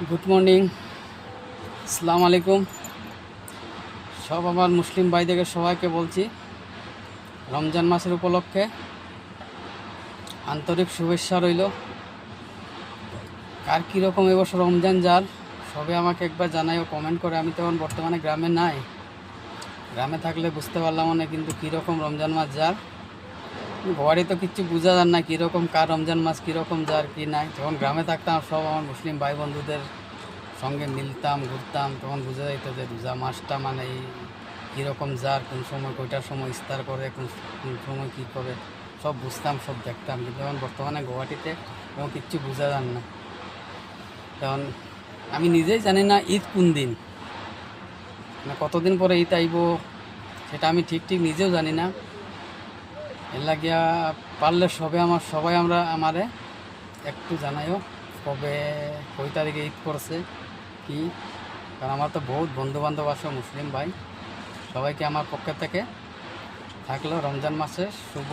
Good morning, আসসালামু আলাইকুম। সব আমার মুসলিম ভাইদেরকে সবাইকে বলছি রমজান মাসের উপলক্ষে আন্তরিক শুভেচ্ছা রইল। কার কীরকম এবছর রমজান যার সবে আমাকে একবার জানাইও, কমেন্ট করে। আমি তখন বর্তমানে গ্রামে নাই, গ্রামে থাকলে বুঝতে পারলাম না কিন্তু কীরকম রমজান মাস যার ঘরে তো কিচ্ছু বোঝা যান না কীরকম কার রমজান মাস কীরকম যার কী নাই। যখন গ্রামে থাকতাম সব আমার মুসলিম ভাই বন্ধুদের সঙ্গে মিলতাম, ঘুরতাম, তখন বোঝা যাইতো যে রোজা মাসটা মানে কীরকম যার, কোন সময় কয়টার সময় ইফতার করে, কোন সময় কী করে সব বুঝতাম, সব দেখতাম। কিন্তু এখন বর্তমানে গুয়াহাটিতে এবং কিচ্ছু বোঝা যান না। তখন আমি নিজেই জানি না ঈদ কোন দিন, মানে কতদিন পরে ঈদ আইব সেটা আমি ঠিক নিজেও জানি না। এর লাগিয়া পারলে সবাই আমারে একটু জানাইও কবে কয় তারিখে ঈদ করছে কি, কারণ আমার তো বহুত বন্ধুবান্ধব আছে মুসলিম ভাই। সবাইকে আমার পক্ষ থেকে থাকলো রমজান মাসের শুভ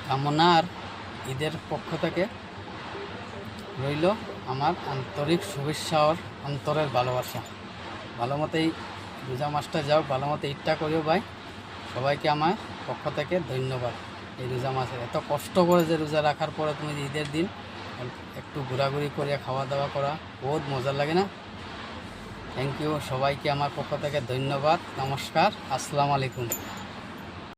কামনা, আর ঈদের পক্ষ থেকে রইল আমার আন্তরিক শুভেচ্ছা আর অন্তরের ভালোবাসা। ভালো মতোই রোজা মাসটা যাও, ভালো মতো ঈদটা করিও ভাই। সবাইকে আমার পক্ষ থেকে ধন্যবাদ। এই রোজা মাসে এত কষ্ট করে যে রোজা রাখার পরে তুমি ঈদের দিন একটু ঘোরাঘুরি করে খাওয়া দাওয়া করা বহুত মজা লাগে না? থ্যাংক ইউ, সবাইকে আমার পক্ষ থেকে ধন্যবাদ। নমস্কার, আসসালামু আলাইকুম।